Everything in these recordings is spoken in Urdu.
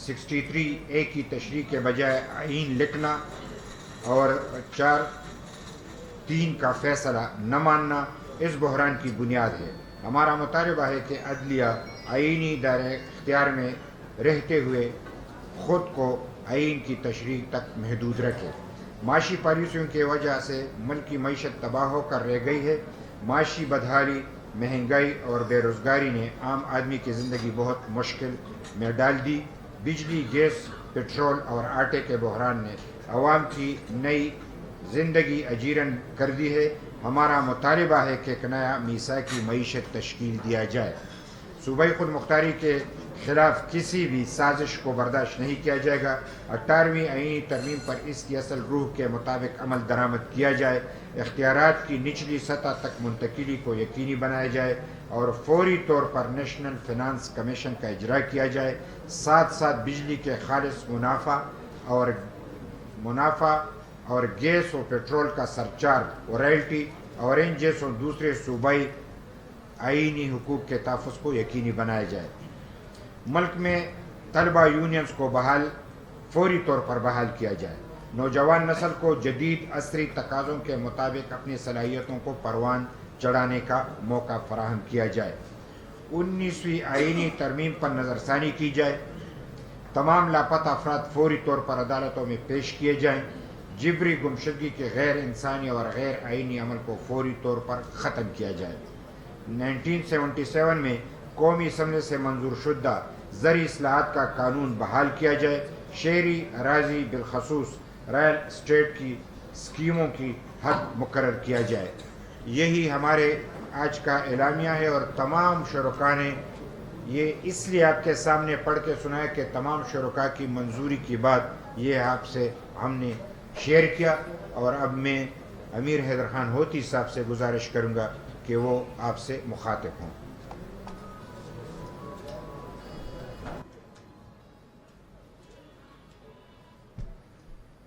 63A کی تشریح کے بجائے آئین لکھنا اور 4(3) کا فیصلہ نہ ماننا اس بحران کی بنیاد ہے۔ ہمارا مطالبہ ہے کہ عدلیہ آئینی دائرۂ اختیار میں رہتے ہوئے خود کو آئین کی تشریح تک محدود رکھے۔ معاشی پالیسیوں کی وجہ سے ملک کی معیشت تباہ ہو کر رہ گئی ہے۔ معاشی بدحالی، مہنگائی اور بے روزگاری نے عام آدمی کی زندگی بہت مشکل میں ڈال دی۔ بجلی، گیس، پٹرول اور آٹے کے بحران نے عوام کی نئی زندگی اجیرن کر دی ہے۔ ہمارا مطالبہ ہے کہ ایک نیا میثاقی معیشت تشکیل دیا جائے۔ صوبائی خود مختاری کے خلاف کسی بھی سازش کو برداشت نہیں کیا جائے گا۔ 18ویں آئینی ترمیم پر اس کی اصل روح کے مطابق عمل درآمد کیا جائے، اختیارات کی نچلی سطح تک منتقلی کو یقینی بنایا جائے اور فوری طور پر نیشنل فائنانس کمیشن کا اجرا کیا جائے۔ ساتھ ساتھ بجلی کے خالص منافع اور گیس و پیٹرول کا سرچارج، رائلٹی، اورنج جیسے دوسرے صوبائی آئینی حقوق کے تحفظ کو یقینی بنایا جائے۔ ملک میں طلبہ یونینز کو فوری طور پر بحال کیا جائے۔ نوجوان نسل کو جدید عصری تقاضوں کے مطابق اپنی صلاحیتوں کو پروان چڑھانے کا موقع فراہم کیا جائے۔ 19ویں آئینی ترمیم پر نظر ثانی کی جائے۔ تمام لاپتہ افراد فوری طور پر عدالتوں میں پیش کیے جائیں۔ جبری گمشدگی کے غیر انسانی اور غیر آئینی عمل کو فوری طور پر ختم کیا جائے۔ 1977 میں قومی اسمبلی سے منظور شدہ زرعی اصلاحات کا قانون بحال کیا جائے۔ شہری اراضی بالخصوص ریل اسٹیٹ کی اسکیموں کی حد مقرر کیا جائے۔ یہی ہمارے آج کا اعلامیہ ہے اور تمام شرکاء نے یہ اس لیے آپ کے سامنے پڑھ کے سنایا کہ تمام شرکاء کی منظوری کے بعد یہ آپ سے ہم نے شیئر کیا، اور اب میں امیر حیدر خان ہوتی صاحب سے گزارش کروں گا کہ وہ آپ سے مخاطب ہوں۔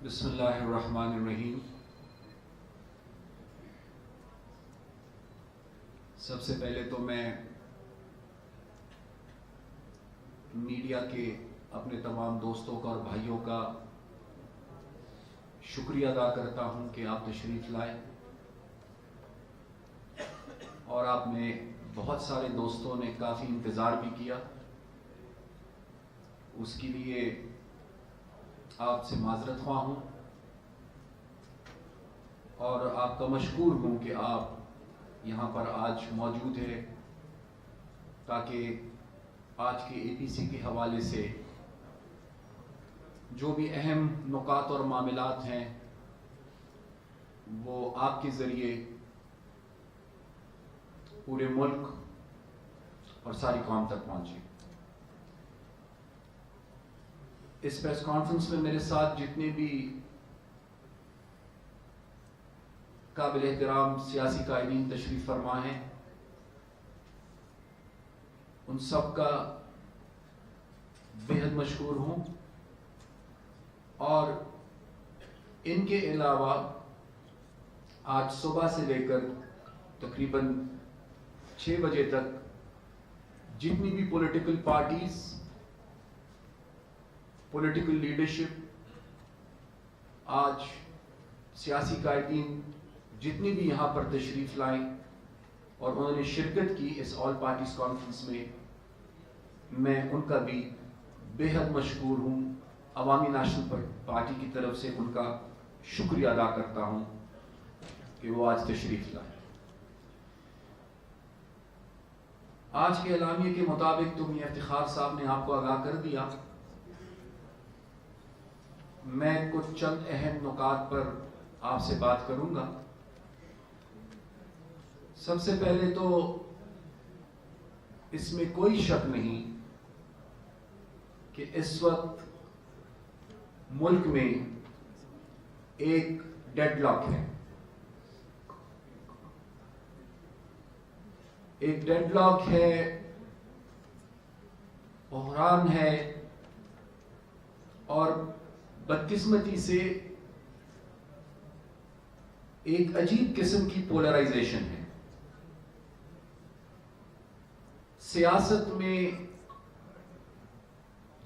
بسم اللہ الرحمن الرحیم۔ سب سے پہلے تو میں میڈیا کے اپنے تمام دوستوں کا اور بھائیوں کا شکریہ ادا کرتا ہوں کہ آپ تشریف لائے، اور آپ میں بہت سارے دوستوں نے کافی انتظار بھی کیا، اس کے لیے آپ سے معذرت خواہ ہوں، اور آپ کا مشکور ہوں کہ آپ یہاں پر آج موجود ہیں تاکہ آج کے اے پی سی کے حوالے سے جو بھی اہم نکات اور معاملات ہیں وہ آپ کے ذریعے پورے ملک اور ساری قوم تک پہنچے۔ اس پریس کانفرنس میں میرے ساتھ جتنے بھی قابل احترام سیاسی قائدین تشریف فرما ہیں، ان سب کا بے حد مشکور ہوں، اور ان کے علاوہ آج صبح سے لے کر تقریباً 6 بجے تک جتنی بھی پولیٹیکل پارٹیز، پولیٹیکل لیڈرشپ، آج سیاسی قائدین جتنی بھی یہاں پر تشریف لائیں اور انہوں نے شرکت کی اس آل پارٹیز کانفرنس میں ان کا بھی بے حد مشکور ہوں۔ عوامی نیشنل پارٹی کی طرف سے ان کا شکریہ ادا کرتا ہوں کہ وہ آج تشریف لائیں۔ آج کے اعلامیے کے مطابق تو میاں افتخار صاحب نے آپ کو آگاہ کر دیا، میں کچھ چند اہم نکات پر آپ سے بات کروں گا۔ سب سے پہلے تو اس میں کوئی شک نہیں کہ اس وقت ملک میں ایک ڈیڈ لاک ہے، ایک ڈیڈ لاک ہے، بحران ہے، اور بدقسمتی سے ایک عجیب قسم کی پولرائزیشن ہے۔ سیاست میں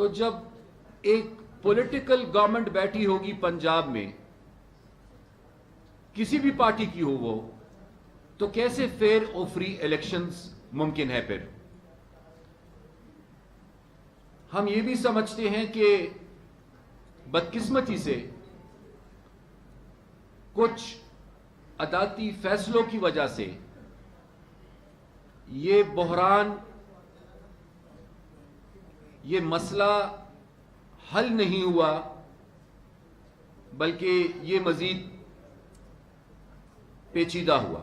تو جب ایک پولیٹیکل گورنمنٹ بیٹھی ہوگی پنجاب میں، کسی بھی پارٹی کی ہو وہ، تو کیسے فیئر اور فری الیکشنز ممکن ہے؟ پھر ہم یہ بھی سمجھتے ہیں کہ بدقسمتی سے کچھ عدالتی فیصلوں کی وجہ سے یہ بحران، یہ مسئلہ حل نہیں ہوا، بلکہ یہ مزید پیچیدہ ہوا۔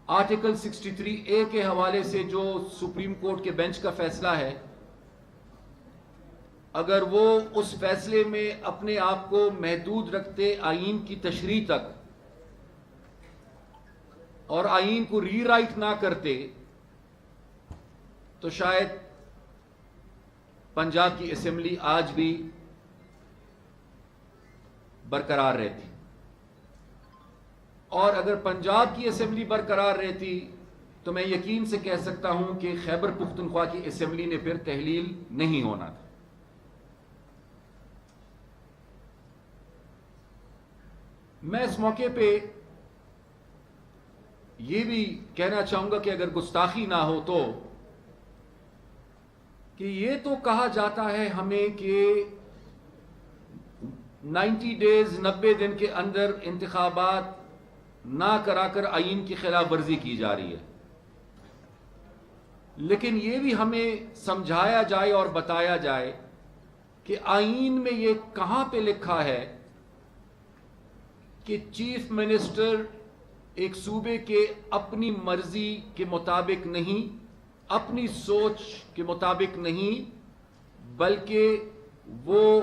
آرٹیکل 63A کے حوالے سے جو سپریم کورٹ کے بینچ کا فیصلہ ہے، اگر وہ اس فیصلے میں اپنے آپ کو محدود رکھتے آئین کی تشریح تک اور آئین کو ری رائٹ نہ کرتے، تو شاید پنجاب کی اسمبلی آج بھی برقرار رہتی، اور اگر پنجاب کی اسمبلی برقرار رہتی تو میں یقین سے کہہ سکتا ہوں کہ خیبر پختونخوا کی اسمبلی نے پھر تحلیل نہیں ہونا تھا۔ میں اس موقع پہ یہ بھی کہنا چاہوں گا کہ اگر گستاخی نہ ہو تو، کہ یہ تو کہا جاتا ہے ہمیں کہ 90 ڈیز 90 دن کے اندر انتخابات نہ کرا کر آئین کی خلاف ورزی کی جا رہی ہے، لیکن یہ بھی ہمیں سمجھایا جائے اور بتایا جائے کہ آئین میں یہ کہاں پہ لکھا ہے کہ چیف منسٹر ایک صوبے کے اپنی مرضی کے مطابق نہیں، اپنی سوچ کے مطابق نہیں، بلکہ وہ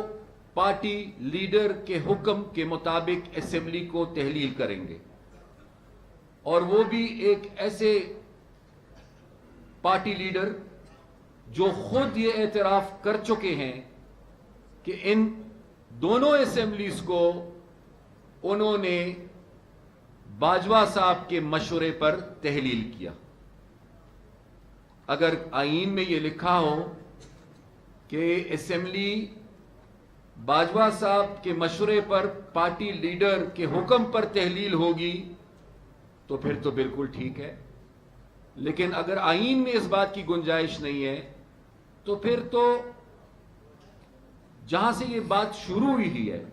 پارٹی لیڈر کے حکم کے مطابق اسمبلی کو تحلیل کریں گے، اور وہ بھی ایک ایسے پارٹی لیڈر جو خود یہ اعتراف کر چکے ہیں کہ ان دونوں اسمبلیز کو انہوں نے باجوہ صاحب کے مشورے پر تحلیل کیا۔ اگر آئین میں یہ لکھا ہو کہ اسمبلی باجوہ صاحب کے مشورے پر پارٹی لیڈر کے حکم پر تحلیل ہوگی تو پھر تو بالکل ٹھیک ہے، لیکن اگر آئین میں اس بات کی گنجائش نہیں ہے تو پھر تو جہاں سے یہ بات شروع ہوئی ہے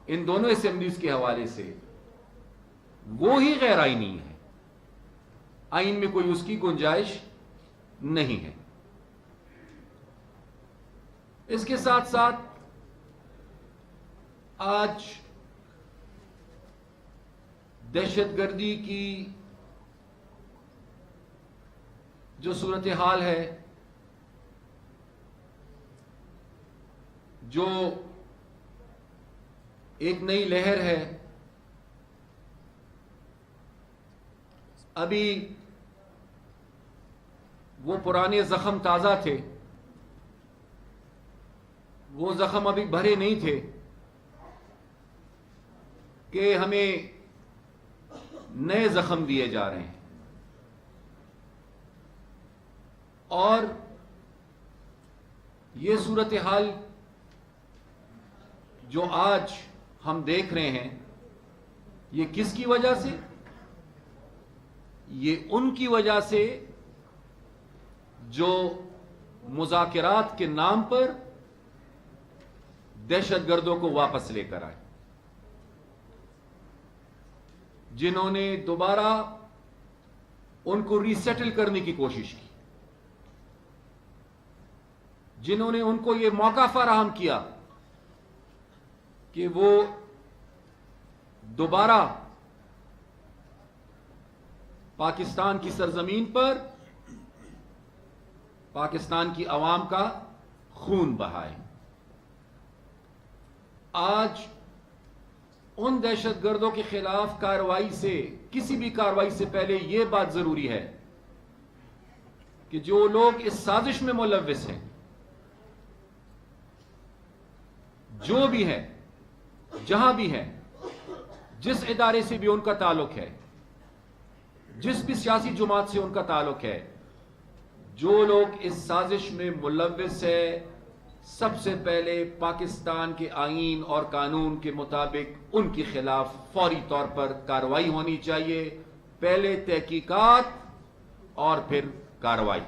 ان دونوں اسمبلیز کے حوالے سے، وہ ہی غیر آئینی ہے، آئین میں کوئی اس کی گنجائش نہیں ہے۔ اس کے ساتھ ساتھ آج دہشت گردی کی جو صورتحال ہے، جو ایک نئی لہر ہے، ابھی وہ پرانے زخم تازہ تھے، وہ زخم ابھی بھرے نہیں تھے کہ ہمیں نئے زخم دیے جا رہے ہیں، اور یہ صورتحال جو آج ہم دیکھ رہے ہیں، یہ کس کی وجہ سے؟ یہ ان کی وجہ سے جو مذاکرات کے نام پر دہشت گردوں کو واپس لے کر آئے، جنہوں نے دوبارہ ان کو ری سیٹل کرنے کی کوشش کی، جنہوں نے ان کو یہ موقع فراہم کیا کہ وہ دوبارہ پاکستان کی سرزمین پر پاکستان کی عوام کا خون بہائے۔ آج ان دہشت گردوں کے خلاف کارروائی سے، کسی بھی کارروائی سے پہلے یہ بات ضروری ہے کہ جو لوگ اس سازش میں ملوث ہیں، جو بھی ہیں، جہاں بھی ہیں، جس ادارے سے بھی ان کا تعلق ہے، جس بھی سیاسی جماعت سے ان کا تعلق ہے، جو لوگ اس سازش میں ملوث ہے سب سے پہلے پاکستان کے آئین اور قانون کے مطابق ان کے خلاف فوری طور پر کارروائی ہونی چاہیے. پہلے تحقیقات اور پھر کارروائی.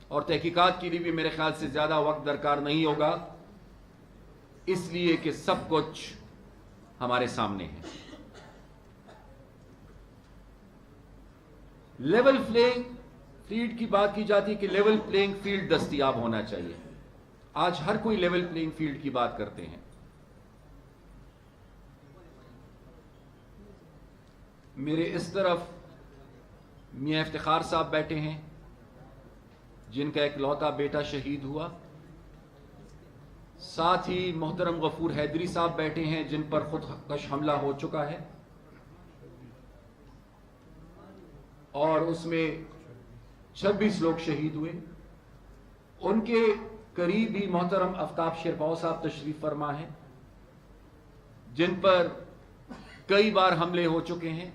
اور تحقیقات کے لیے بھی میرے خیال سے زیادہ وقت درکار نہیں ہوگا, اس لیے کہ سب کچھ ہمارے سامنے ہے. لیول پلینگ فیلڈ کی بات کی جاتی ہے کہ لیول پلینگ فیلڈ دستیاب ہونا چاہیے. آج ہر کوئی لیول پلینگ فیلڈ کی بات کرتے ہیں. میرے اس طرف میاں افتخار صاحب بیٹھے ہیں جن کا اکلوتا بیٹا شہید ہوا. ساتھ ہی محترم غفور حیدری صاحب بیٹھے ہیں جن پر خودکش حملہ ہو چکا ہے اور اس میں 26 لوگ شہید ہوئے. ان کے قریب ہی محترم آفتاب شیرپاؤ صاحب تشریف فرما ہیں جن پر کئی بار حملے ہو چکے ہیں.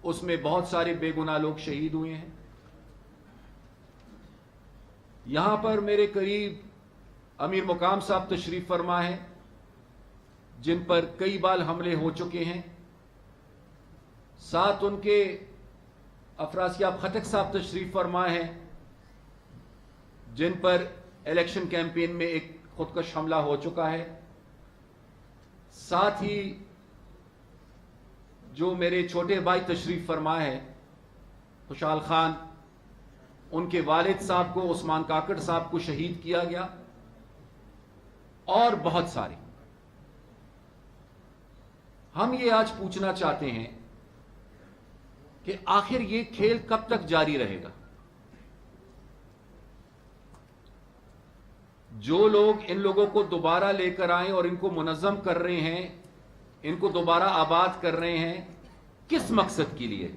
اس میں بہت سارے بے گناہ لوگ شہید ہوئے ہیں. یہاں پر میرے قریب امیر مقام صاحب تشریف فرما ہے جن پر کئی بار حملے ہو چکے ہیں. ساتھ ان کے افراسیاب خٹک صاحب تشریف فرما ہے جن پر الیکشن کیمپین میں ایک خودکش حملہ ہو چکا ہے. ساتھ ہی جو میرے چھوٹے بھائی تشریف فرما ہے خوشحال خان, ان کے والد صاحب کو عثمان کاکڑ صاحب کو شہید کیا گیا اور بہت سارے. ہم یہ آج پوچھنا چاہتے ہیں کہ آخر یہ کھیل کب تک جاری رہے گا؟ جو لوگ ان لوگوں کو دوبارہ لے کر آئیں اور ان کو منظم کر رہے ہیں, ان کو دوبارہ آباد کر رہے ہیں, کس مقصد کے لیے؟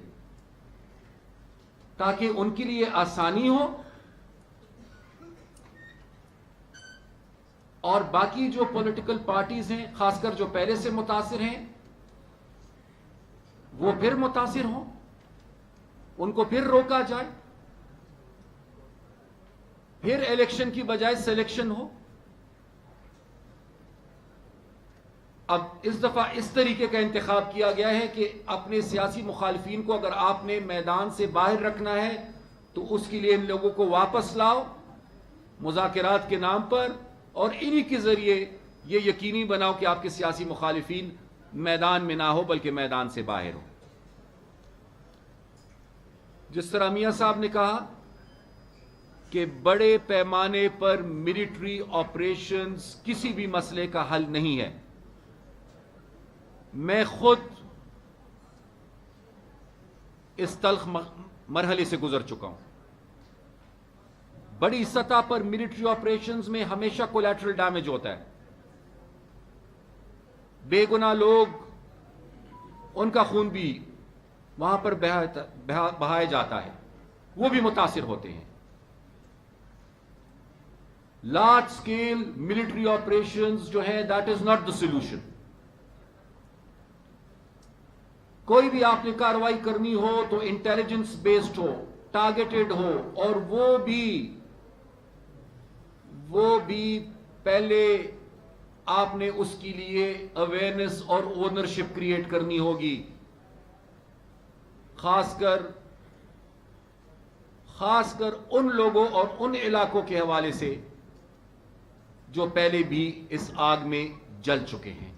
تاکہ ان کے لیے آسانی ہو اور باقی جو پولیٹیکل پارٹیز ہیں خاص کر جو پہلے سے متاثر ہیں وہ پھر متاثر ہوں, ان کو پھر روکا جائے, پھر الیکشن کی بجائے سلیکشن ہو. اب اس دفعہ اس طریقے کا انتخاب کیا گیا ہے کہ اپنے سیاسی مخالفین کو اگر آپ نے میدان سے باہر رکھنا ہے تو اس کے لیے ان لوگوں کو واپس لاؤ مذاکرات کے نام پر, اور انہی کے ذریعے یہ یقینی بناؤ کہ آپ کے سیاسی مخالفین میدان میں نہ ہو بلکہ میدان سے باہر ہو. جس طرح میاں صاحب نے کہا کہ بڑے پیمانے پر ملٹری آپریشنز کسی بھی مسئلے کا حل نہیں ہے. میں خود اس تلخ مرحلے سے گزر چکا ہوں. بڑی سطح پر ملٹری آپریشنز میں ہمیشہ کولیٹرل ڈیمیج ہوتا ہے. بے گناہ لوگ, ان کا خون بھی وہاں پر بہایا جاتا ہے, وہ بھی متاثر ہوتے ہیں. لارج سکیل ملٹری آپریشنز جو ہے that is not the solution. کوئی بھی آپ نے کارروائی کرنی ہو تو انٹیلیجنس بیسڈ ہو, ٹارگیٹڈ ہو, اور وہ بھی پہلے آپ نے اس کے لیے اویئرنیس اور اونرشپ کریٹ کرنی ہوگی, خاص کر ان لوگوں اور ان علاقوں کے حوالے سے جو پہلے بھی اس آگ میں جل چکے ہیں,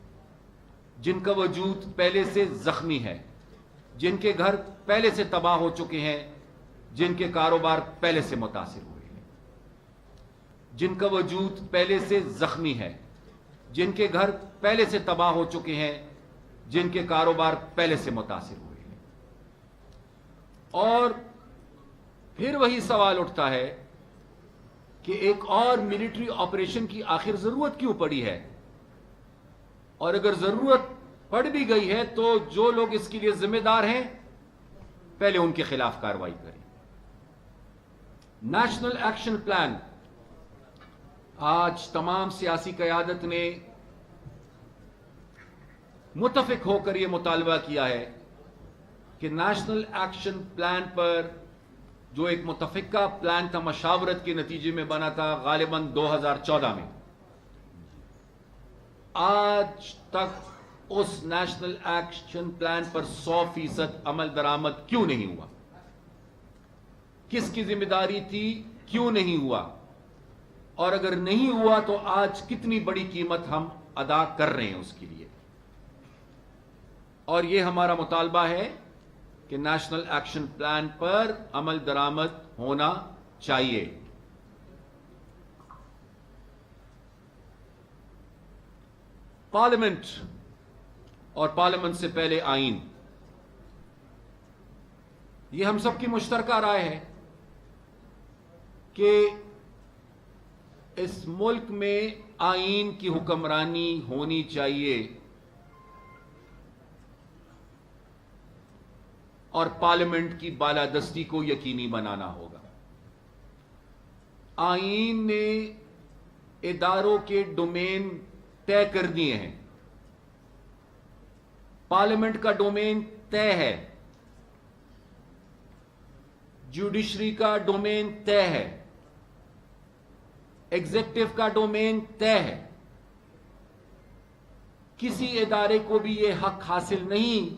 جن کا وجود پہلے سے زخمی ہے, جن کے گھر پہلے سے تباہ ہو چکے ہیں, جن کے کاروبار پہلے سے متاثر ہوئے ہیں, جن کا وجود پہلے سے زخمی ہے, جن کے گھر پہلے سے تباہ ہو چکے ہیں, جن کے کاروبار پہلے سے متاثر ہوئے ہیں. اور پھر وہی سوال اٹھتا ہے کہ ایک اور ملٹری آپریشن کی آخر ضرورت کیوں پڑی ہے, اور اگر ضرورت پڑ بھی گئی ہے تو جو لوگ اس کے لیے ذمہ دار ہیں پہلے ان کے خلاف کارروائی کریں. نیشنل ایکشن پلان, آج تمام سیاسی قیادت نے متفق ہو کر یہ مطالبہ کیا ہے کہ نیشنل ایکشن پلان پر جو ایک متفقہ پلان تھا، مشاورت کے نتیجے میں بنا تھا غالباً 2014 میں، آج تک اس نیشنل ایکشن پلان پر 100% عمل درآمد کیوں نہیں ہوا؟ کس کی ذمہ داری تھی؟ کیوں نہیں ہوا؟ اور اگر نہیں ہوا تو آج کتنی بڑی قیمت ہم ادا کر رہے ہیں اس کے لیے؟ اور یہ ہمارا مطالبہ ہے کہ نیشنل ایکشن پلان پر عمل درآمد ہونا چاہیے۔ پارلیمنٹ اور پارلیمنٹ سے پہلے آئین، یہ ہم سب کی مشترکہ رائے ہے کہ اس ملک میں آئین کی حکمرانی ہونی چاہیے اور پارلیمنٹ کی بالادستی کو یقینی بنانا ہوگا۔ آئین نے اداروں کے ڈومین طے کر دیے ہیں، پارلیمنٹ کا ڈومین طے ہے، جوڈیشری کا ڈومین طے ہے، ایگزیکٹو کا ڈومین طے ہے۔ کسی ادارے کو بھی یہ حق حاصل نہیں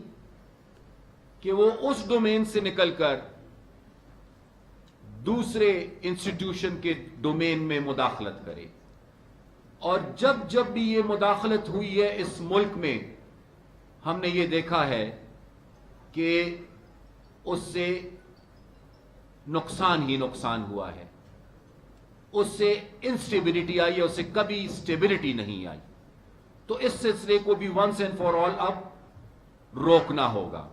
کہ وہ اس ڈومین سے نکل کر دوسرے انسٹیٹیوشن کے ڈومین میں مداخلت کرے۔ اور جب بھی یہ مداخلت ہوئی ہے اس ملک میں، ہم نے یہ دیکھا ہے کہ اس سے نقصان ہی نقصان ہوا ہے، اس سے انسٹیبلٹی آئی ہے، اس سے کبھی اسٹیبلٹی نہیں آئی۔ تو اس سلسلے کو بھی ونس اینڈ فار آل اب روکنا ہوگا۔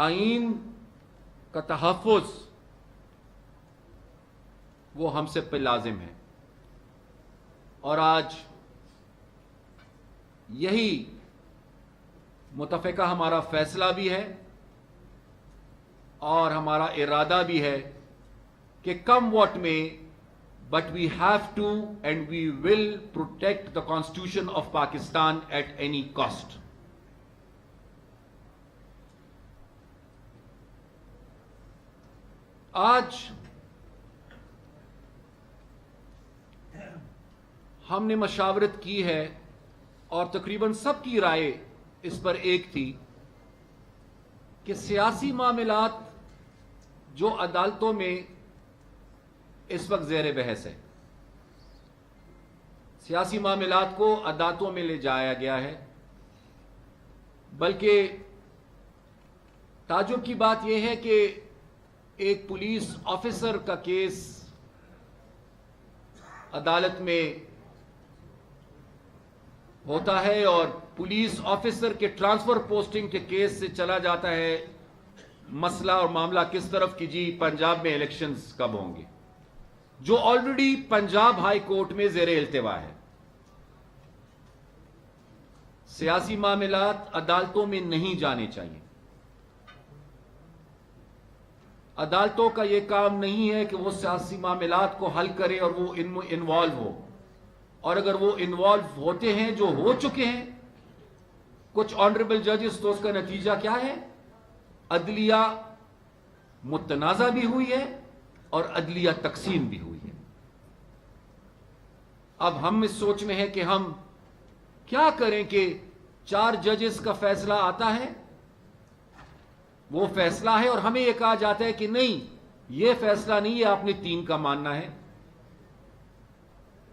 آئین کا تحفظ وہ ہم سے پہ لازم ہے، اور آج یہی متفقہ ہمارا فیصلہ بھی ہے اور ہمارا ارادہ بھی ہے کہ کم واٹ میں، but we have to and we will protect the constitution of Pakistan at any cost. آج ہم نے مشاورت کی ہے اور تقریباً سب کی رائے اس پر ایک تھی کہ سیاسی معاملات جو عدالتوں میں اس وقت زیر بحث ہے، سیاسی معاملات کو عدالتوں میں لے جایا گیا ہے۔ بلکہ تعجب کی بات یہ ہے کہ ایک پولیس آفیسر کا کیس عدالت میں ہوتا ہے اور پولیس آفیسر کے ٹرانسفر پوسٹنگ کے کیس سے چلا جاتا ہے مسئلہ اور معاملہ کس طرف کی جی پنجاب میں الیکشنز کب ہوں گے، جو آلریڈی پنجاب ہائی کورٹ میں زیر التوا ہے۔ سیاسی معاملات عدالتوں میں نہیں جانے چاہیے۔ عدالتوں کا یہ کام نہیں ہے کہ وہ سیاسی معاملات کو حل کرے اور وہ ان میں انوالو ہو، اور اگر وہ انوالو ہوتے ہیں، جو ہو چکے ہیں کچھ آنریبل ججز، تو اس کا نتیجہ کیا ہے؟ عدلیہ متنازع بھی ہوئی ہے اور عدلیہ تقسیم بھی ہوئی ہے۔ اب ہم اس سوچ میں ہیں کہ ہم کیا کریں کہ 4 ججز کا فیصلہ آتا ہے، وہ فیصلہ ہے، اور ہمیں یہ کہا جاتا ہے کہ نہیں، یہ فیصلہ نہیں ہے، آپ نے 3 کا ماننا ہے۔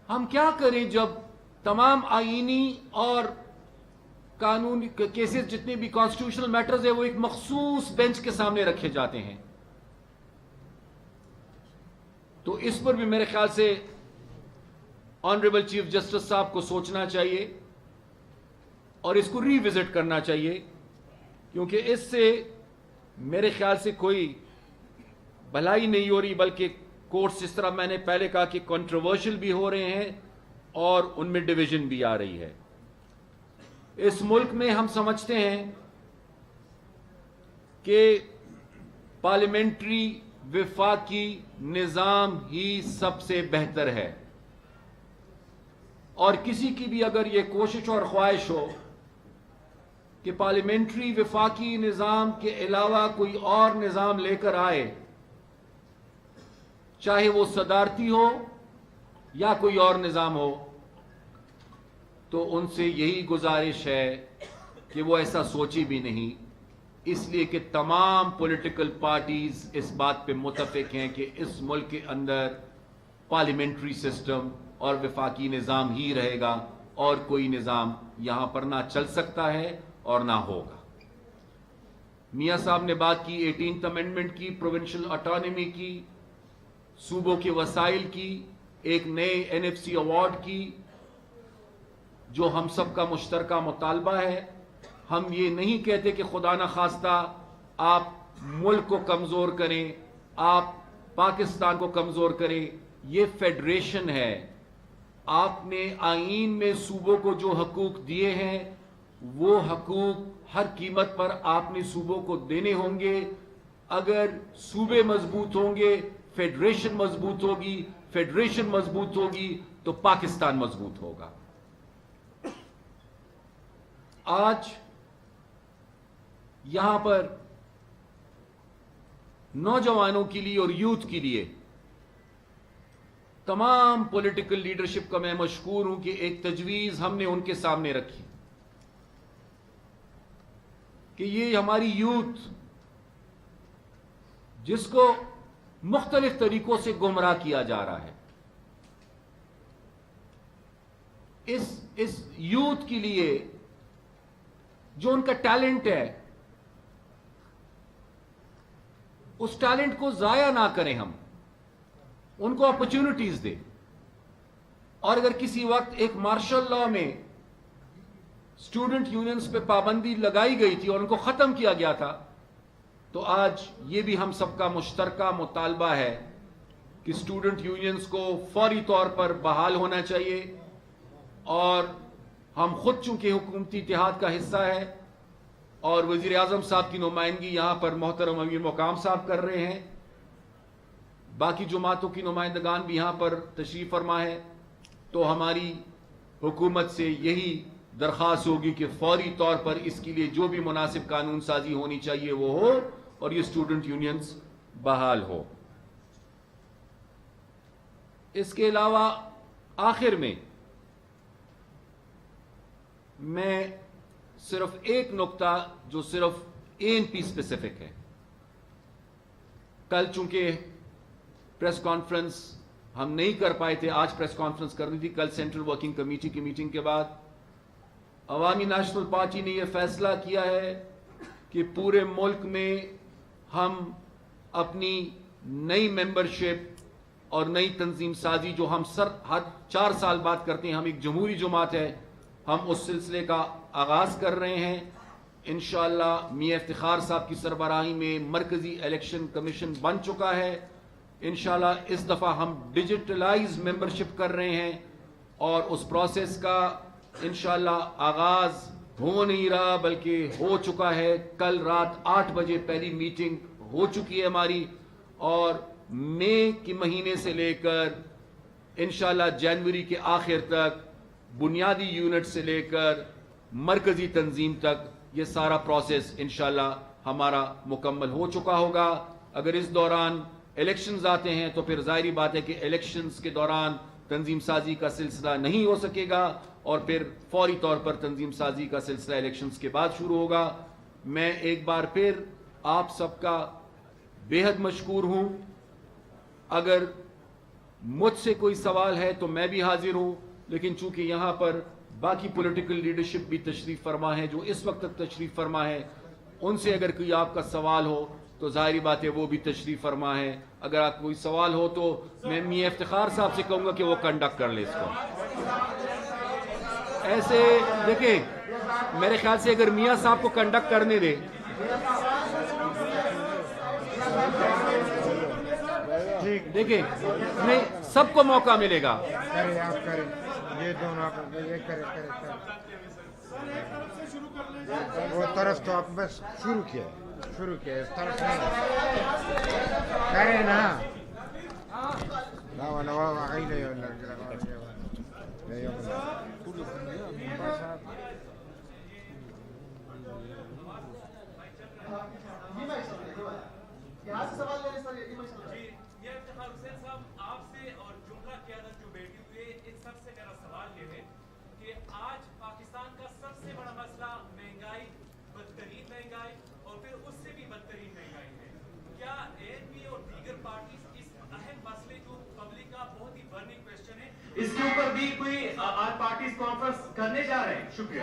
ہم کیا کریں جب تمام آئینی اور قانونی کیسز جتنے بھی کانسٹیٹیوشنل میٹرز ہیں وہ ایک مخصوص بینچ کے سامنے رکھے جاتے ہیں؟ تو اس پر بھی میرے خیال سے آنریبل چیف جسٹس صاحب کو سوچنا چاہیے اور اس کو ری وزٹ کرنا چاہیے، کیونکہ اس سے میرے خیال سے کوئی بھلائی نہیں ہو رہی، بلکہ کورٹس جس طرح میں نے پہلے کہا کہ کنٹروورشل بھی ہو رہے ہیں اور ان میں ڈویژن بھی آ رہی ہے۔ اس ملک میں ہم سمجھتے ہیں کہ پارلیمنٹری وفاقی نظام ہی سب سے بہتر ہے، اور کسی کی بھی اگر یہ کوشش اور خواہش ہو کہ پارلیمنٹری وفاقی نظام کے علاوہ کوئی اور نظام لے کر آئے، چاہے وہ صدارتی ہو یا کوئی اور نظام ہو، تو ان سے یہی گزارش ہے کہ وہ ایسا سوچی بھی نہیں، اس لیے کہ تمام پولیٹیکل پارٹیز اس بات پہ متفق ہیں کہ اس ملک کے اندر پارلیمنٹری سسٹم اور وفاقی نظام ہی رہے گا، اور کوئی نظام یہاں پر نہ چل سکتا ہے اور نہ ہوگا۔ میاں صاحب نے بات کی 18th امینڈمنٹ کی، پروونشل آٹونمی کی، صوبوں کے وسائل کی، ایک نئے NFC ایوارڈ کی، جو ہم سب کا مشترکہ مطالبہ ہے۔ ہم یہ نہیں کہتے کہ خدا نخواستہ آپ ملک کو کمزور کریں، آپ پاکستان کو کمزور کریں، یہ فیڈریشن ہے۔ آپ نے آئین میں صوبوں کو جو حقوق دیے ہیں وہ حقوق ہر قیمت پر آپ نے صوبوں کو دینے ہوں گے۔ اگر صوبے مضبوط ہوں گے، فیڈریشن مضبوط ہوگی، فیڈریشن مضبوط ہوگی تو پاکستان مضبوط ہوگا۔ آج یہاں پر نوجوانوں کے لیے اور یوتھ کے لیے تمام پولیٹیکل لیڈرشپ کا میں مشکور ہوں کہ ایک تجویز ہم نے ان کے سامنے رکھی کہ یہ ہماری یوتھ جس کو مختلف طریقوں سے گمراہ کیا جا رہا ہے، اس یوتھ کے لیے جو ان کا ٹیلنٹ ہے، اس ٹیلنٹ کو ضائع نہ کریں، ہم ان کو اپرچونٹیز دیں۔ اور اگر کسی وقت ایک مارشل لا میں اسٹوڈنٹ یونینز پہ پابندی لگائی گئی تھی اور ان کو ختم کیا گیا تھا، تو آج یہ بھی ہم سب کا مشترکہ مطالبہ ہے کہ اسٹوڈنٹ یونینز کو فوری طور پر بحال ہونا چاہیے۔ اور ہم خود چونکہ حکومتی اتحاد کا حصہ ہے اور وزیر اعظم صاحب کی نمائندگی یہاں پر محترم امیر مقام صاحب کر رہے ہیں، باقی جماعتوں کی نمائندگان بھی یہاں پر تشریف فرما ہے، تو ہماری حکومت سے یہی درخواست ہوگی کہ فوری طور پر اس کے لیے جو بھی مناسب قانون سازی ہونی چاہیے وہ ہو اور یہ اسٹوڈنٹ یونینز بحال ہو۔ اس کے علاوہ آخر میں میں صرف ایک نقطہ جو صرف ANP اسپیسیفک ہے، کل چونکہ پریس کانفرنس ہم نہیں کر پائے تھے، آج پریس کانفرنس کرنی تھی، کل سینٹرل ورکنگ کمیٹی کی میٹنگ کے بعد عوامی نیشنل پارٹی نے یہ فیصلہ کیا ہے کہ پورے ملک میں ہم اپنی نئی ممبرشپ اور نئی تنظیم سازی جو ہم ہر 4 سال بعد کرتے ہیں، ہم ایک جمہوری جماعت ہے، ہم اس سلسلے کا آغاز کر رہے ہیں۔ انشاءاللہ میاں افتخار صاحب کی سربراہی میں مرکزی الیکشن کمیشن بن چکا ہے۔ انشاءاللہ اس دفعہ ہم ڈیجیٹلائز ممبرشپ کر رہے ہیں اور اس پروسیس کا انشاءاللہ آغاز ہو نہیں رہا بلکہ ہو چکا ہے۔ کل رات 8 بجے پہلی میٹنگ ہو چکی ہے ہماری، اور مئی کے مہینے سے لے کر انشاءاللہ جنوری کے آخر تک بنیادی یونٹ سے لے کر مرکزی تنظیم تک یہ سارا پروسیس انشاءاللہ ہمارا مکمل ہو چکا ہوگا۔ اگر اس دوران الیکشنز آتے ہیں تو پھر ظاہری بات ہے کہ الیکشنز کے دوران تنظیم سازی کا سلسلہ نہیں ہو سکے گا، اور پھر فوری طور پر تنظیم سازی کا سلسلہ الیکشنز کے بعد شروع ہوگا۔ میں ایک بار پھر آپ سب کا بے حد مشکور ہوں۔ اگر مجھ سے کوئی سوال ہے تو میں بھی حاضر ہوں، لیکن چونکہ یہاں پر باقی پولیٹیکل لیڈرشپ بھی تشریف فرما ہے جو اس وقت تک تشریف فرما ہے، ان سے اگر کوئی آپ کا سوال ہو تو ظاہری بات ہے وہ بھی تشریف فرما ہے۔ اگر آپ کوئی سوال ہو تو میں میاں افتخار صاحب سے کہوں گا کہ وہ کنڈکٹ کر لے اس کو۔ ایسے دیکھیں، میرے خیال سے اگر میاں صاحب کو کنڈکٹ کرنے دے، دیکھیں نہیں سب کو موقع ملے گا۔ کریں آپ کریں، یہ دونوں آپ یہ کریں۔ وہ طرف تو آپ بس شروع کیا اس طرف کریں نا۔ بھی کوئی آل پارٹیز کانفرنس کرنے جا رہے ہیں؟ شکریہ.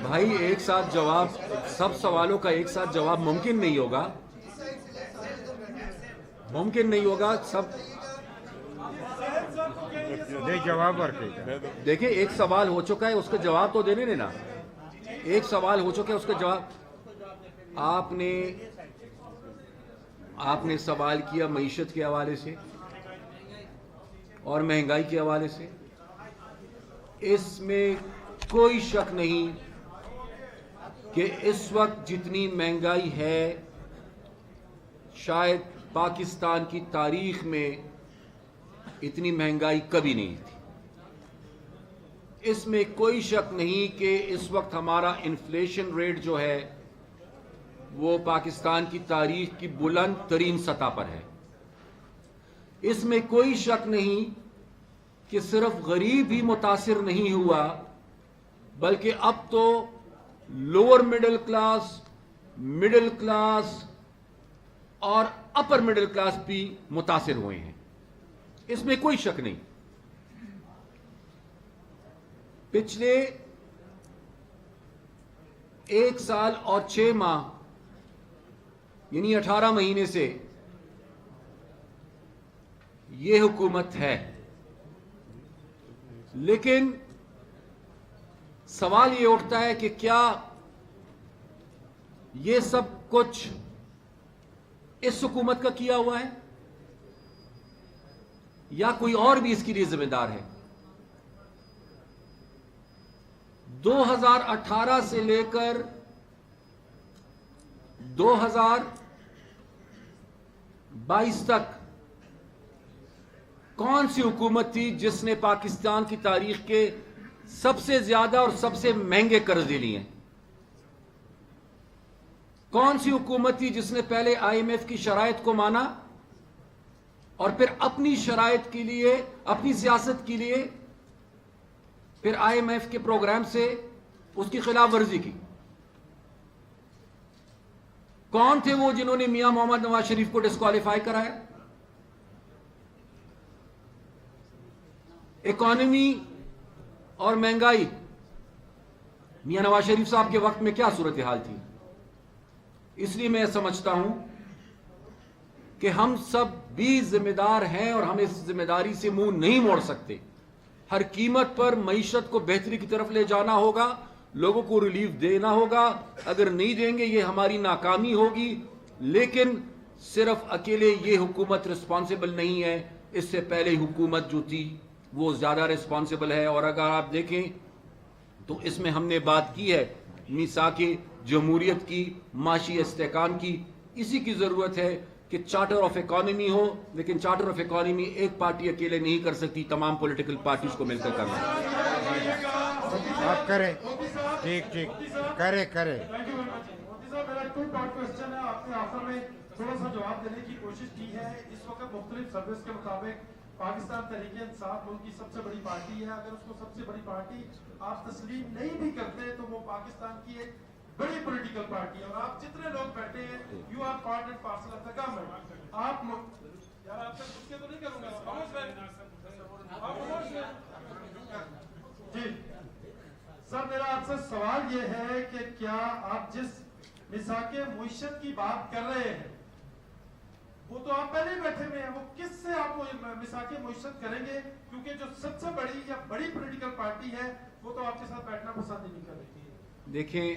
بھائی ایک ساتھ جواب، سب سوالوں کا ایک ساتھ جواب ممکن نہیں ہوگا، ممکن نہیں ہوگا. سب دے جواب اور دیکھیں ایک سوال ہو چکا ہے، اس کا جواب تو دینے دینا. ایک سوال ہو چکا ہے، اس کا جواب. آپ نے سوال کیا معیشت کے حوالے سے اور مہنگائی کے حوالے سے. اس میں کوئی شک نہیں کہ اس وقت جتنی مہنگائی ہے شاید پاکستان کی تاریخ میں اتنی مہنگائی کبھی نہیں تھی. اس میں کوئی شک نہیں کہ اس وقت ہمارا انفلیشن ریٹ جو ہے وہ پاکستان کی تاریخ کی بلند ترین سطح پر ہے. اس میں کوئی شک نہیں کہ صرف غریب ہی متاثر نہیں ہوا بلکہ اب تو لوور مڈل کلاس اور اپر مڈل کلاس بھی متاثر ہوئے ہیں. اس میں کوئی شک نہیں. پچھلے 1 سال اور 6 ماہ یعنی 18 مہینے سے یہ حکومت ہے، لیکن سوال یہ اٹھتا ہے کہ کیا یہ سب کچھ اس حکومت کا کیا ہوا ہے یا کوئی اور بھی اس کے لیے ذمہ دار ہے؟ 2018 سے لے کر 2022 تک کون سی حکومت تھی جس نے پاکستان کی تاریخ کے سب سے زیادہ اور سب سے مہنگے قرضے لیے ہیں؟ کون سی حکومت تھی جس نے پہلے IMF کی شرائط کو مانا اور پھر اپنی شرائط کے لیے، اپنی سیاست کے لیے پھر IMF کے پروگرام سے اس کی خلاف ورزی کی؟ کون تھے وہ جنہوں نے میاں محمد نواز شریف کو ڈسکوالیفائی کرایا؟ اکانومی اور مہنگائی، میاں نواز شریف صاحب کے وقت میں کیا صورتحال تھی؟ اس لیے میں سمجھتا ہوں کہ ہم سب بھی ذمہ دار ہیں اور ہم اس ذمہ داری سے منہ نہیں موڑ سکتے. ہر قیمت پر معیشت کو بہتری کی طرف لے جانا ہوگا، لوگوں کو ریلیف دینا ہوگا. اگر نہیں دیں گے یہ ہماری ناکامی ہوگی. لیکن صرف اکیلے یہ حکومت رسپانسبل نہیں ہے، اس سے پہلے حکومت جو تھی وہ زیادہ رسپانسبل ہے. اور اگر آپ دیکھیں تو اس میں ہم نے بات کی ہے میثاق جمہوریت کی، معاشی استحکام کی. اسی کی ضرورت ہے کہ چارٹر آف اکانومی ہو، لیکن چارٹر آف اکانومی ایک پارٹی اکیلے نہیں کر سکتی، تمام پولیٹیکل پارٹیز کو مل کر کرنا ہے. آپ کریں. ٹھیک کرے مودی صاحب میرا 2 پارٹ کوسچن ہے. آپ نے آخر میں تھوڑا سا جواب دینے کی کوشش کی ہے. اس وقت مختلف سروس کے مطابق پاکستان تحریک انصاف ملک کی سب سے بڑی پارٹی ہے. اگر اس کو سب سے بڑی پارٹی آپ تسلیم نہیں بھی کرتے تو وہ پاکستان کی ایک بڑی پولیٹیکل پارٹی ہے. اور آپ جتنے لوگ بیٹھے ہیں you are part and parcel of the government. آپ یار آپ سے پوچھ کے تو نہیں کروں گا جی سر. میرا آپ سے سوال یہ ہے کہ کیا آپ جس میثاق معیشت کی بات کر رہے ہیں وہ تو آپ پہلے ہی بیٹھے ہوئے ہیں، وہ کس سے آپ وہ میثاق معیشت کریں گے؟ کیونکہ جو سب سے بڑی یا بڑی پولیٹیکل پارٹی ہے وہ تو آپ کے ساتھ بیٹھنا پسند ہی نہیں کر رہی ہے. دیکھیں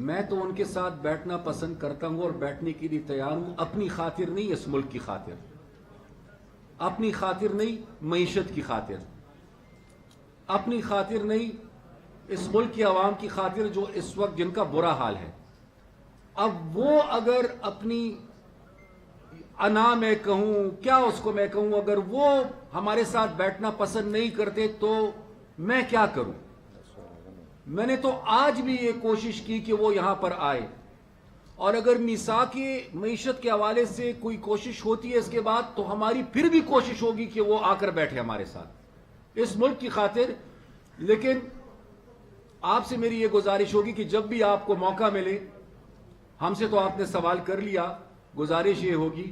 میں تو ان کے ساتھ بیٹھنا پسند کرتا ہوں اور بیٹھنے کے لیے تیار ہوں، اپنی خاطر نہیں، اس ملک کی خاطر. اپنی خاطر نہیں، معیشت کی خاطر. اپنی خاطر نہیں، اس ملک کی عوام کی خاطر جو اس وقت جن کا برا حال ہے. اب وہ اگر اپنی انا میں کہوں، کیا اس کو میں کہوں، اگر وہ ہمارے ساتھ بیٹھنا پسند نہیں کرتے تو میں کیا کروں؟ میں نے تو آج بھی یہ کوشش کی کہ وہ یہاں پر آئے. اور اگر میثاق معیشت کے حوالے سے کوئی کوشش ہوتی ہے اس کے بعد تو ہماری پھر بھی کوشش ہوگی کہ وہ آ کر بیٹھے ہمارے ساتھ اس ملک کی خاطر. لیکن آپ سے میری یہ گزارش ہوگی کہ جب بھی آپ کو موقع ملے، ہم سے تو آپ نے سوال کر لیا، گزارش یہ ہوگی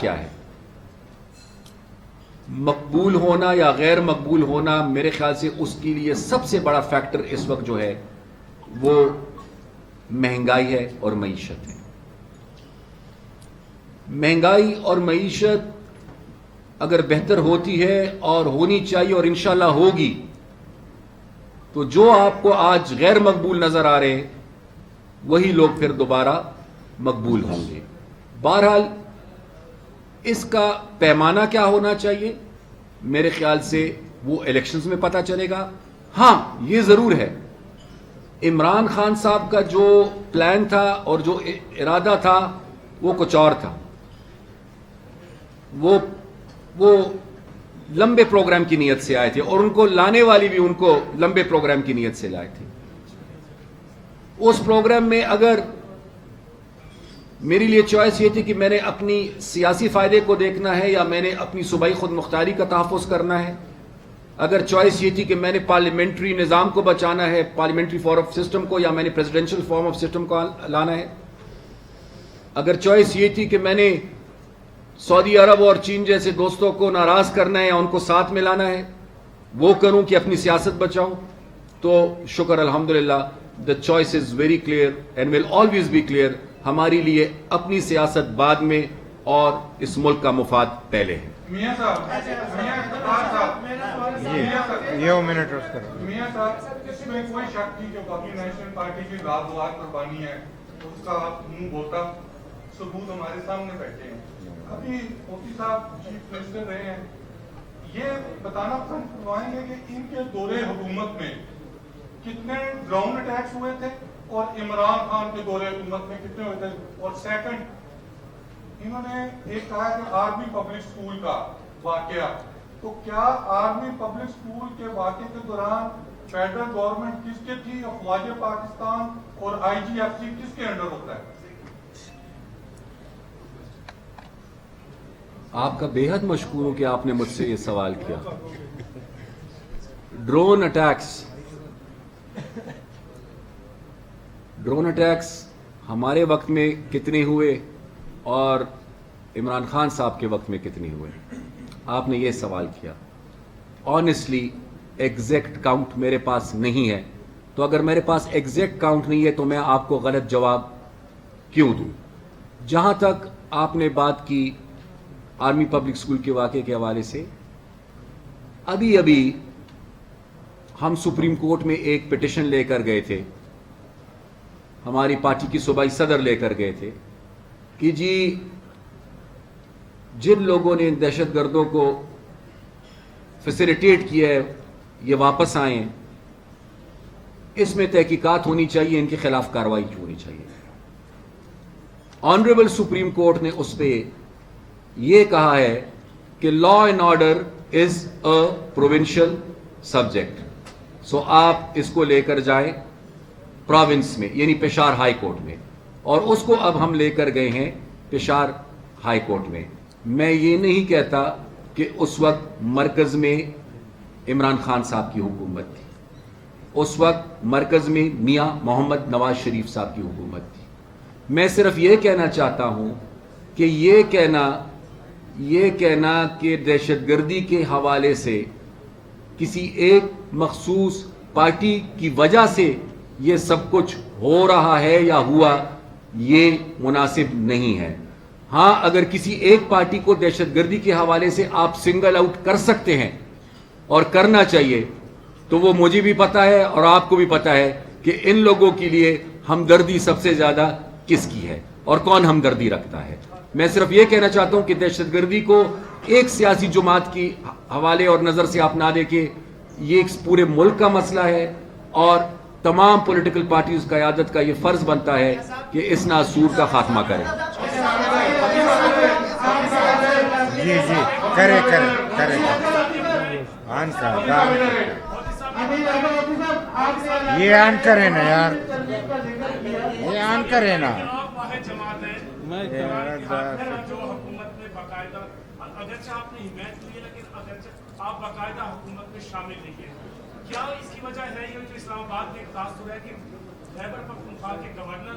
کیا ہے. مقبول ہونا یا غیر مقبول ہونا، میرے خیال سے اس کے لیے سب سے بڑا فیکٹر اس وقت جو ہے وہ مہنگائی ہے اور معیشت ہے. مہنگائی اور معیشت اگر بہتر ہوتی ہے اور ہونی چاہیے اور انشاءاللہ ہوگی، تو جو آپ کو آج غیر مقبول نظر آ رہے ہیں وہی لوگ پھر دوبارہ مقبول ہوں گے. بہرحال اس کا پیمانہ کیا ہونا چاہیے، میرے خیال سے وہ الیکشنز میں پتہ چلے گا. ہاں یہ ضرور ہے، عمران خان صاحب کا جو پلان تھا اور جو ارادہ تھا وہ کچھ اور تھا. وہ لمبے پروگرام کی نیت سے آئے تھے اور ان کو لانے والی بھی ان کو لمبے پروگرام کی نیت سے لائے تھے. اس پروگرام میں اگر میری لیے چوائس یہ تھی کہ میں نے اپنی سیاسی فائدے کو دیکھنا ہے یا میں نے اپنی صوبائی خود مختاری کا تحفظ کرنا ہے، اگر چوائس یہ تھی کہ میں نے پارلیمنٹری نظام کو بچانا ہے، پارلیمنٹری فارم آف سسٹم کو، یا میں نے پریزیڈنشل فارم آف سسٹم کو لانا ہے، اگر چوائس یہ تھی کہ میں نے سعودی عرب اور چین جیسے دوستوں کو ناراض کرنا ہے یا ان کو ساتھ میں لانا ہے، وہ کروں کہ اپنی سیاست بچاؤں، تو شکر الحمدللہ the choice is very clear and will always be clear. ہماری لیے اپنی سیاست بعد میں اور اس ملک کا مفاد پہلے ہے. میاں صاحب یہ منٹ اس طرح میاں صاحب، اس میں کوئی شک نہیں کہ باقی نیشنل پارٹی کی رات قربانی ہے، اس کا منہ بوتا ثبوت ہمارے سامنے بیٹھے ہیں. ابھی مفتی صاحب چیف منسٹر رہے ہیں، یہ بتانا پسند کروائیں گے کہ ان کے دورے حکومت میں کتنے گراؤنڈ اٹیکس ہوئے تھے اور عمران خان کے دورے حکومت میں کتنے ہوئے تھے. اور سیکنڈ، انہوں نے ایک کہا کہ آرمی پبلک سکول کا واقعہ، تو کیا آرمی پبلک سکول کے واقعے کے دوران فیڈرل گورنمنٹ کس کے تھی، افواج پاکستان اور آئی جی ایف سی کس کے انڈر ہوتا ہے؟ آپ کا بے حد مشکور ہوں کہ آپ نے مجھ سے یہ سوال کیا. ڈرون اٹیکس ہمارے وقت میں کتنے ہوئے اور عمران خان صاحب کے وقت میں کتنے ہوئے، آپ نے یہ سوال کیا. آنیسٹلی ایگزیکٹ کاؤنٹ میرے پاس نہیں ہے، تو اگر میرے پاس ایگزیکٹ کاؤنٹ نہیں ہے تو میں آپ کو غلط جواب کیوں دوں. جہاں تک آپ نے بات کی آرمی پبلک سکول کے واقعے کے حوالے سے، ابھی ہم سپریم کورٹ میں ایک پٹیشن لے کر گئے تھے، ہماری پارٹی کی صوبائی صدر لے کر گئے تھے کہ جی جن لوگوں نے دہشت گردوں کو فیسیلیٹیٹ کیا ہے یہ واپس آئیں، اس میں تحقیقات ہونی چاہیے، ان کے خلاف کارروائی ہونی چاہیے. آنریبل سپریم کورٹ نے اس پہ یہ کہا ہے کہ law and order is a provincial subject, so آپ اس کو لے کر جائیں پروونس میں، یعنی پشاور ہائی کورٹ میں، اور اس کو اب ہم لے کر گئے ہیں پشاور ہائی کورٹ میں. میں یہ نہیں کہتا کہ اس وقت مرکز میں عمران خان صاحب کی حکومت تھی، اس وقت مرکز میں میاں محمد نواز شریف صاحب کی حکومت تھی. میں صرف یہ کہنا چاہتا ہوں کہ یہ کہنا کہ دہشت گردی کے حوالے سے کسی ایک مخصوص پارٹی کی وجہ سے یہ سب کچھ ہو رہا ہے یا ہوا، یہ مناسب نہیں ہے. ہاں اگر کسی ایک پارٹی کو دہشت گردی کے حوالے سے آپ سنگل آؤٹ کر سکتے ہیں اور کرنا چاہیے، تو وہ مجھے بھی پتا ہے اور آپ کو بھی پتا ہے کہ ان لوگوں کے لیے ہمدردی سب سے زیادہ کس کی ہے اور کون ہمدردی رکھتا ہے. میں صرف یہ کہنا چاہتا ہوں کہ دہشت گردی کو ایک سیاسی جماعت کی حوالے اور نظر سے آپ نہ دیکھیں، یہ ایک پورے ملک کا مسئلہ ہے اور تمام پولیٹیکل پارٹیز قیادت کا یہ فرض بنتا ہے کہ اس ناسور کا خاتمہ کریں. جی کرے یہ آن کرے نا یار، یہ آن کرے نا. جو حکومت میں باقاعدہ اگرچہ آپ نے حمایت کی ہے لیکن اگرچہ آپ باقاعدہ حکومت میں شامل نہیں ہیں، کیا اس کی وجہ ہے یہ جو اسلام آباد میں ایک تاثر ہے کہ خیبر پختونخوا کے گورنر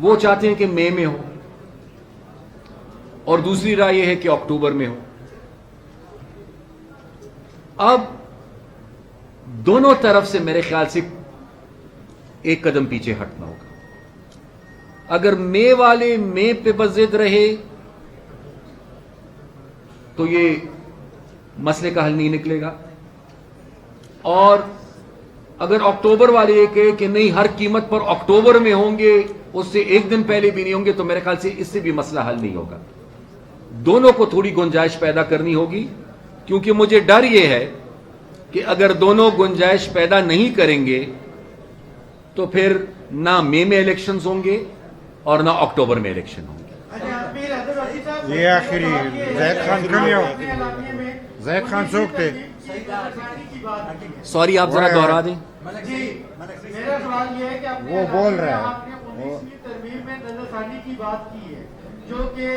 وہ چاہتے ہیں کہ مئی میں ہو اور دوسری رائے یہ ہے کہ اکتوبر میں ہو. اب دونوں طرف سے میرے خیال سے ایک قدم پیچھے ہٹنا ہوگا. اگر مئی والے مئی پہ بضد رہے تو یہ مسئلے کا حل نہیں نکلے گا, اور اگر اکتوبر والے یہ کہے کہ نہیں ہر قیمت پر اکتوبر میں ہوں گے, اس سے ایک دن پہلے بھی نہیں ہوں گے, تو میرے خیال سے اس سے بھی مسئلہ حل نہیں ہوگا. دونوں کو تھوڑی گنجائش پیدا کرنی ہوگی, کیونکہ مجھے ڈر یہ ہے کہ اگر دونوں گنجائش پیدا نہیں کریں گے تو پھر نہ مئی میں الیکشنز ہوں گے اور نہ اکتوبر میں الیکشن ہوں گے. یہ آخری زید خان کمیو زید خان سوک تھے. سوری آپ ذرا دوہرا دیں. میرا سوال یہ ہے کہ وہ بول رہا ہے. آپ نے 19ویں ترمیم میں نظر ثانی کی بات کی ہے جو کہ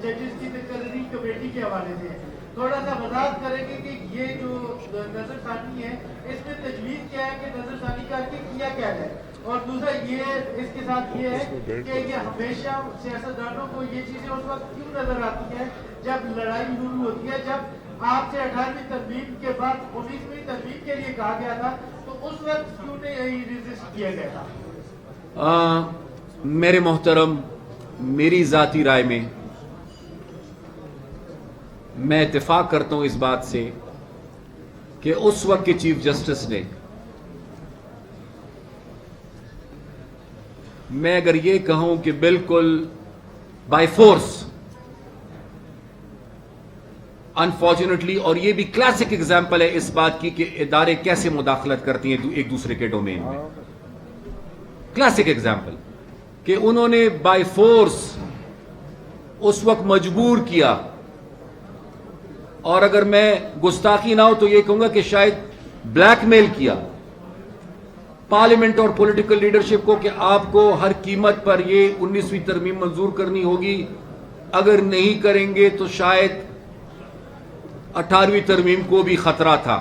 ججز کی تقرری کمیٹی کے حوالے سے ہے. تھوڑا سا وضاحت کریں گے کہ یہ جو نظر ثانی ہے اس میں تجویز کیا ہے کہ نظر ثانی کر کے کیا کیا جائے, اور دوسرا یہ اس کے ساتھ یہ ہے کہ یہ ہمیشہ سیاستدانوں کو یہ چیزیں اس وقت کیوں نظر آتی ہیں جب لڑائی شروع ہوتی ہے, جب آپ سے 18ویں ترمیم کے بعد 19ویں ترمیم کے لیے کہا گیا تھا تو اس وقت کیوں نہیں ریزسٹ کیا گیا تھا؟ میرے محترم, میری ذاتی رائے میں میں اتفاق کرتا ہوں اس بات سے کہ اس وقت کے چیف جسٹس نے, میں اگر یہ کہوں کہ بالکل بائی فورس, انفارچونیٹلی, اور یہ بھی کلاسک ایگزامپل ہے اس بات کی کہ ادارے کیسے مداخلت کرتی ہیں ایک دوسرے کے ڈومین میں, کلاسک ایگزامپل کہ انہوں نے بائی فورس اس وقت مجبور کیا, اور اگر میں گستاخی نہ ہو تو یہ کہوں گا کہ شاید بلیک میل کیا پارلیمنٹ اور پولیٹیکل لیڈرشپ کو کہ آپ کو ہر قیمت پر یہ 19ویں ترمیم منظور کرنی ہوگی, اگر نہیں کریں گے تو شاید 18ویں ترمیم کو بھی خطرہ تھا.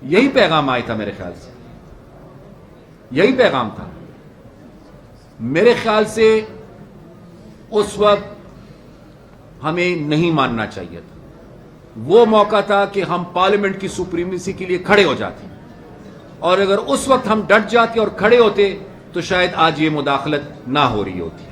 یہی پیغام آیا تھا میرے خیال سے, یہی پیغام تھا میرے خیال سے. اس وقت ہمیں نہیں ماننا چاہیے تھا. وہ موقع تھا کہ ہم پارلیمنٹ کی سپریمیسی کے لیے کھڑے ہو جاتے, اور اگر اس وقت ہم ڈٹ جاتے اور کھڑے ہوتے تو شاید آج یہ مداخلت نہ ہو رہی ہوتی.